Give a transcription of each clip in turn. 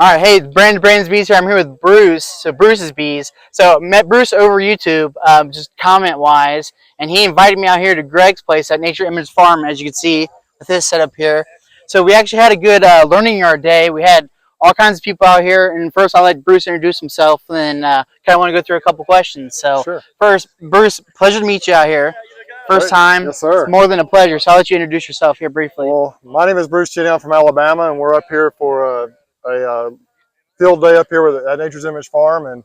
All right, hey, Brandon's Bees here. I'm here with Bruce, so Bruce's Bees. So met Bruce over YouTube, just comment-wise, and he invited me out here to Greg's place at Nature Image Farm, as you can see with this setup here. So we actually had a good learning yard day. We had all kinds of people out here, and first I'll let Bruce introduce himself, and then kind of want to go through a couple questions. So Sure. first, Bruce, pleasure to meet you out here. First time. Yes, sir. It's more than a pleasure. So I'll let you introduce yourself here briefly. Well, my name is Bruce Jenne. I'm from Alabama, and we're up here for a field day up here at Nature's Image Farm, and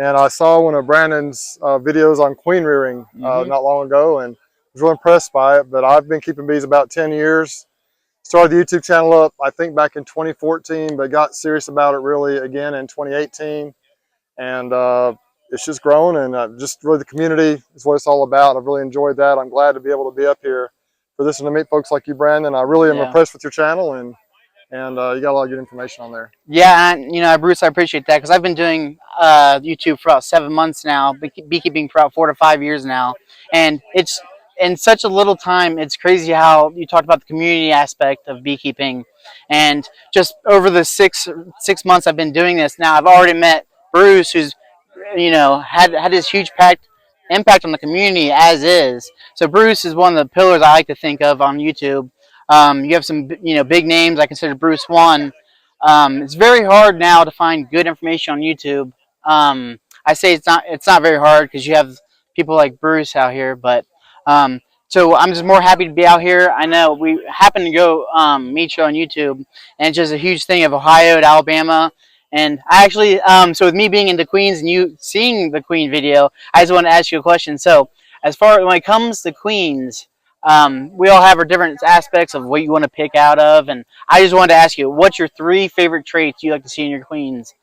I saw one of Brandon's videos on queen rearing not long ago, and was really impressed by it. But I've been keeping bees about 10 years. Started the YouTube channel up, I think, back in 2014, but got serious about it really again in 2018, and it's just grown, and just really the community is what it's all about. I've really enjoyed that. I'm glad to be able to be up here for this and to meet folks like you, Brandon. I really am impressed with your channel, and you got a lot of good information on there. Yeah, and Bruce, I appreciate that because I've been doing YouTube for about 7 months now, beekeeping for about 4 to 5 years now, and it's in such a little time. It's crazy how you talked about the community aspect of beekeeping, and just over the six months I've been doing this now, I've already met Bruce, who's had this huge impact on the community as is. So Bruce is one of the pillars I like to think of on YouTube. You have some big names. I consider Bruce one. It's very hard now to find good information on YouTube. I say it's not very hard because you have people like Bruce out here, but so I'm just more happy to be out here. I know we happen to go meet you on YouTube, and it's just a huge thing of Ohio to Alabama. And I actually, so with me being into Queens and you seeing the Queen video, I just want to ask you a question. So as far when it comes to Queens, we all have our different aspects of what you want to pick out of, and I just wanted to ask you, what's your 3 favorite traits you like to see in your Queens?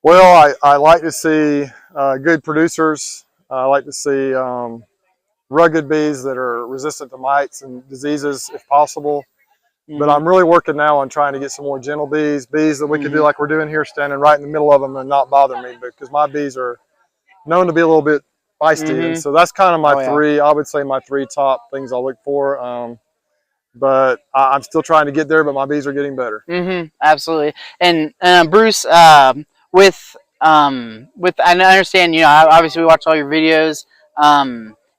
Well, I like to see good producers. I like to see rugged bees that are resistant to mites and diseases if possible. But I'm really working now on trying to get some more gentle bees that we could do like we're doing here, standing right in the middle of them and not bother me, because my bees are known to be a little bit feisty. And so that's kind of my three, I would say my 3 top things I look for. But I'm still trying to get there, but my bees are getting better. Absolutely. And Bruce, with I understand, obviously we watch all your videos.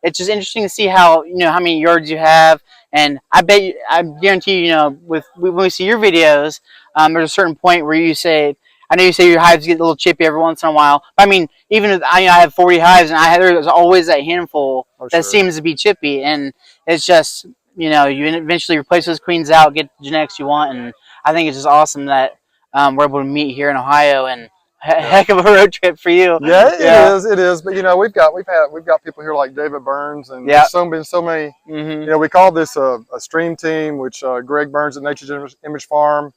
It's just interesting to see how how many yards you have, and I guarantee when we see your videos, there's a certain point where you say, I know you say your hives get a little chippy every once in a while, but I mean, even if I have 40 hives, and there's always that handful that seems to be chippy, and it's just you eventually replace those queens out, get the genetics you want, and I think it's just awesome that we're able to meet here in Ohio, and heck of a road trip for you. Yeah, it is. But we've got people here like David Burns, and there's been so many. We call this a stream team, which Greg Burns at Nature's Image Farm.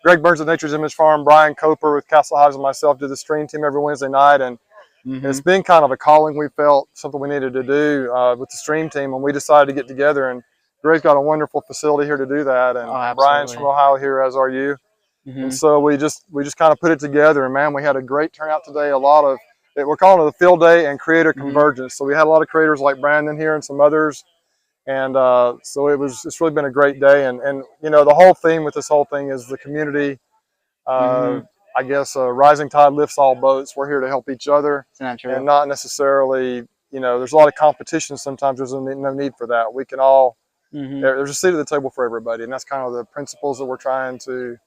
Greg Burns at Nature's Image Farm, Brian Coper with Castle Hives, and myself do the stream team every Wednesday night, and it's been kind of a calling we felt, something we needed to do with the stream team, and we decided to get together. And Greg's got a wonderful facility here to do that, and Brian's from Ohio here, as are you. And so we just kind of put it together, and man, we had a great turnout today. We're calling it the field day and Creator Convergence. So we had a lot of creators like Brandon here and some others, and so it's really been a great day. And the whole theme with this whole thing is the community. I guess a rising tide lifts all boats. We're here to help each other, and not necessarily there's a lot of competition sometimes. There's no need for that. We can all there's a seat at the table for everybody, and that's kind of the principles that we're trying to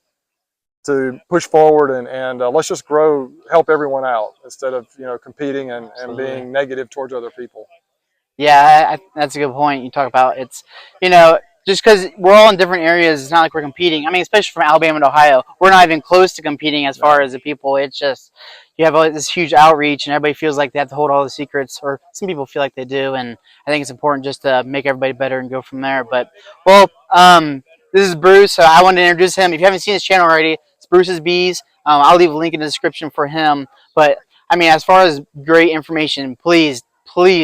push forward, and let's just help everyone out instead of competing and being negative towards other people. Yeah, that's a good point. You talk about just because we're all in different areas, it's not like we're competing. I mean, especially from Alabama to Ohio, we're not even close to competing as far as the people. It's just you have this huge outreach, and everybody feels like they have to hold all the secrets, or some people feel like they do. And I think it's important just to make everybody better and go from there. But this is Bruce. So I wanted to introduce him. If you haven't seen his channel already, it's Bruce's Bees. I'll leave a link in the description for him. But I mean, as far as great information, please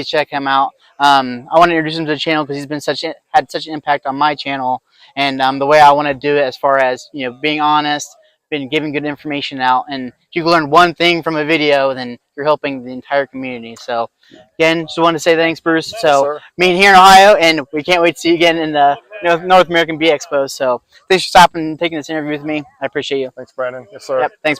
check him out. I want to introduce him to the channel because he's been had such an impact on my channel, and the way I want to do it, as far as being honest, been giving good information out, and if you can learn one thing from a video, then you're helping the entire community. So again, just wanted to say thanks, Bruce. So meeting here in Ohio, and we can't wait to see you again in the North American Bee Expo. So thanks for stopping and taking this interview with me. I appreciate you. Thanks, Brandon. Yes, sir. Yep. Thanks.